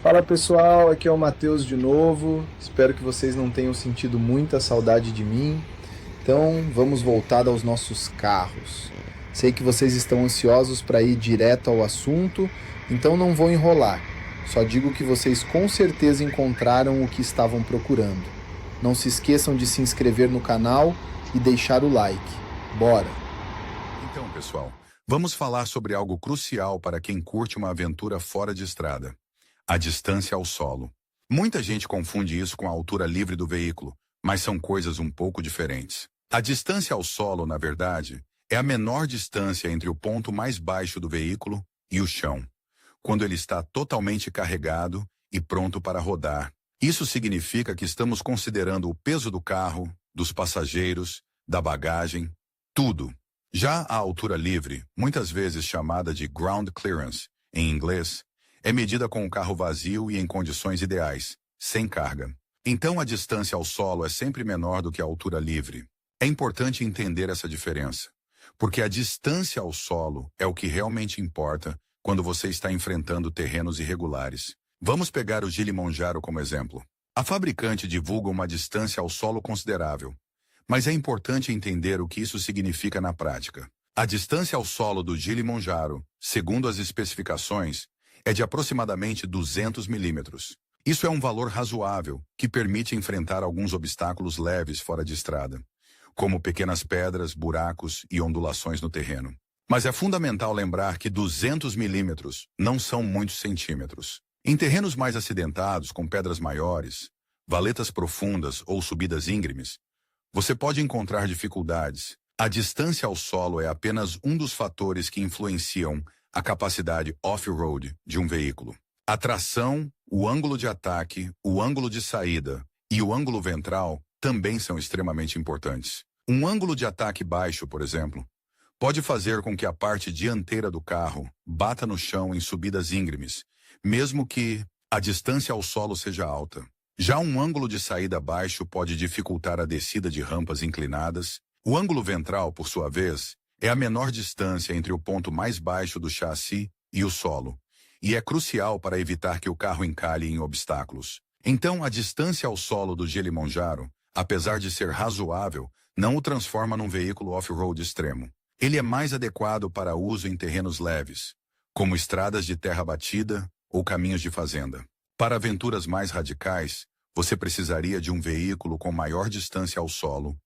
Fala pessoal, aqui é o Matheus de novo. Espero que vocês não tenham sentido muita saudade de mim. Então, vamos voltar aos nossos carros. Sei que vocês estão ansiosos para ir direto ao assunto, então não vou enrolar. Só digo que vocês com certeza encontraram o que estavam procurando. Não se esqueçam de se inscrever no canal e deixar o like. Bora! Então, pessoal, vamos falar sobre algo crucial para quem curte uma aventura fora de estrada: a distância ao solo. Muita gente confunde isso com a altura livre do veículo, mas são coisas um pouco diferentes. A distância ao solo, na verdade, é a menor distância entre o ponto mais baixo do veículo e o chão, quando ele está totalmente carregado e pronto para rodar. Isso significa que estamos considerando o peso do carro, dos passageiros, da bagagem, tudo. Já a altura livre, muitas vezes chamada de ground clearance, em inglês, é medida com o carro vazio e em condições ideais, sem carga. Então a distância ao solo é sempre menor do que a altura livre. É importante entender essa diferença, porque a distância ao solo é o que realmente importa quando você está enfrentando terrenos irregulares. Vamos pegar o Kilimanjaro como exemplo. A fabricante divulga uma distância ao solo considerável, mas é importante entender o que isso significa na prática. A distância ao solo do Kilimanjaro, segundo as especificações, é de aproximadamente 200 milímetros. Isso é um valor razoável, que permite enfrentar alguns obstáculos leves fora de estrada, como pequenas pedras, buracos e ondulações no terreno. Mas é fundamental lembrar que 200 milímetros não são muitos centímetros. Em terrenos mais acidentados, com pedras maiores, valetas profundas ou subidas íngremes, você pode encontrar dificuldades. A distância ao solo é apenas um dos fatores que influenciam a capacidade off-road de um veículo. A tração, o ângulo de ataque, o ângulo de saída e o ângulo ventral também são extremamente importantes. Um ângulo de ataque baixo, por exemplo, pode fazer com que a parte dianteira do carro bata no chão em subidas íngremes, mesmo que a distância ao solo seja alta. Já um ângulo de saída baixo pode dificultar a descida de rampas inclinadas. O ângulo ventral, por sua vez, é a menor distância entre o ponto mais baixo do chassi e o solo, e é crucial para evitar que o carro encalhe em obstáculos. Então, a distância ao solo do Kilimanjaro, apesar de ser razoável, não o transforma num veículo off-road extremo. Ele é mais adequado para uso em terrenos leves, como estradas de terra batida ou caminhos de fazenda. Para aventuras mais radicais, você precisaria de um veículo com maior distância ao solo,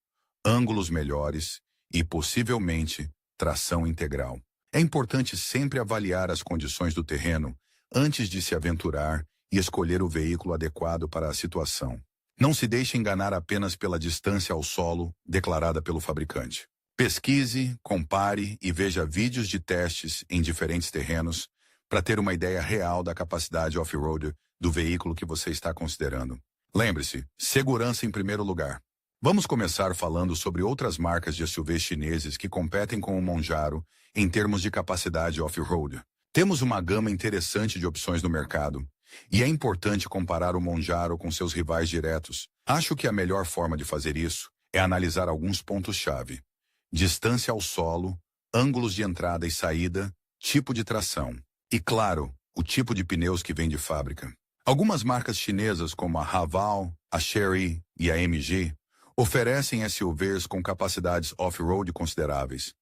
ângulos melhores e, possivelmente, tração integral. É importante sempre avaliar as condições do terreno antes de se aventurar e escolher o veículo adequado para a situação. Não se deixe enganar apenas pela distância ao solo declarada pelo fabricante. Pesquise, compare e veja vídeos de testes em diferentes terrenos para ter uma ideia real da capacidade off-road do veículo que você está considerando. Lembre-se, segurança em primeiro lugar. Vamos começar falando sobre outras marcas de SUVs chineses que competem com o Monjaro em termos de capacidade off-road. Temos uma gama interessante de opções no mercado, e é importante comparar o Monjaro com seus rivais diretos. Acho que a melhor forma de fazer isso é analisar alguns pontos-chave: distância ao solo, ângulos de entrada e saída, tipo de tração e, claro, o tipo de pneus que vem de fábrica. Algumas marcas chinesas como a Haval, a Chery e a MG oferecem SUVs com capacidades off-road consideráveis,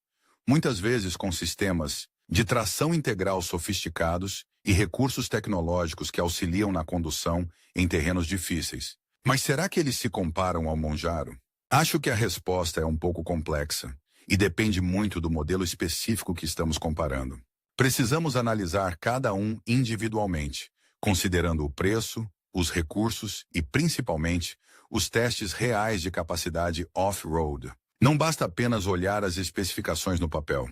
muitas vezes com sistemas de tração integral sofisticados e recursos tecnológicos que auxiliam na condução em terrenos difíceis. Mas será que eles se comparam ao Monjaro? Acho que a resposta é um pouco complexa e depende muito do modelo específico que estamos comparando. Precisamos analisar cada um individualmente, considerando o preço, os recursos e, principalmente, os testes reais de capacidade off-road. Não basta apenas olhar as especificações no papel.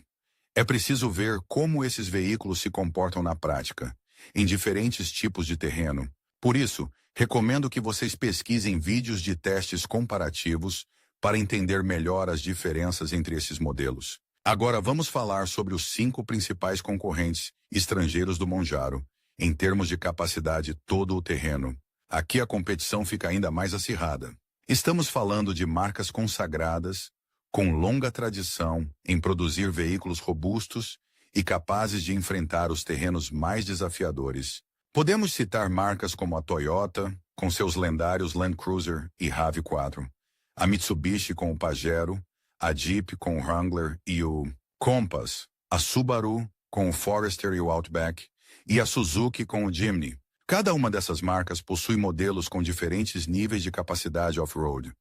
É preciso ver como esses veículos se comportam na prática, em diferentes tipos de terreno. Por isso, recomendo que vocês pesquisem vídeos de testes comparativos para entender melhor as diferenças entre esses modelos. Agora vamos falar sobre os 5 principais concorrentes estrangeiros do Monjaro, em termos de capacidade todo o terreno. Aqui a competição fica ainda mais acirrada. Estamos falando de marcas consagradas, com longa tradição em produzir veículos robustos e capazes de enfrentar os terrenos mais desafiadores. Podemos citar marcas como a Toyota, com seus lendários Land Cruiser e RAV4, a Mitsubishi com o Pajero, a Jeep com o Wrangler e o Compass, a Subaru com o Forester e o Outback, e a Suzuki com o Jimny. Cada uma dessas marcas possui modelos com diferentes níveis de capacidade off-road,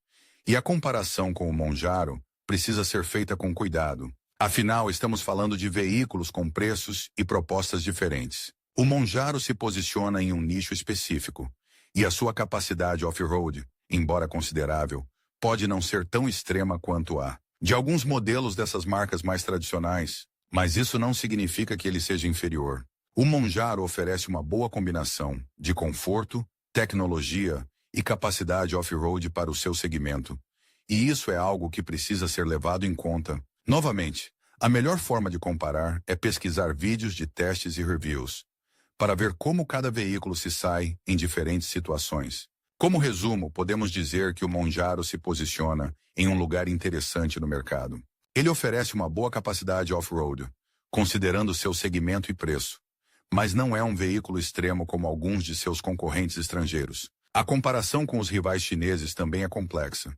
e a comparação com o Monjaro precisa ser feita com cuidado. Afinal, estamos falando de veículos com preços e propostas diferentes. O Monjaro se posiciona em um nicho específico, e a sua capacidade off-road, embora considerável, pode não ser tão extrema quanto a de alguns modelos dessas marcas mais tradicionais, mas isso não significa que ele seja inferior. O Monjaro oferece uma boa combinação de conforto, tecnologia e capacidade off-road para o seu segmento, e isso é algo que precisa ser levado em conta. Novamente, a melhor forma de comparar é pesquisar vídeos de testes e reviews, para ver como cada veículo se sai em diferentes situações. Como resumo, podemos dizer que o Monjaro se posiciona em um lugar interessante no mercado. Ele oferece uma boa capacidade off-road, considerando seu segmento e preço, mas não é um veículo extremo como alguns de seus concorrentes estrangeiros. A comparação com os rivais chineses também é complexa,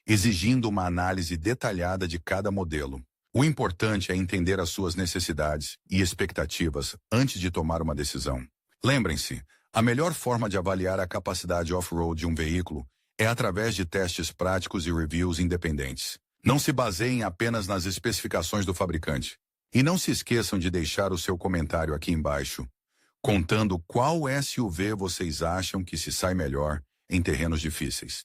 exigindo uma análise detalhada de cada modelo. O importante é entender as suas necessidades e expectativas antes de tomar uma decisão. Lembrem-se, a melhor forma de avaliar a capacidade off-road de um veículo é através de testes práticos e reviews independentes. Não se baseiem apenas nas especificações do fabricante. E não se esqueçam de deixar o seu comentário aqui embaixo, contando qual SUV vocês acham que se sai melhor em terrenos difíceis.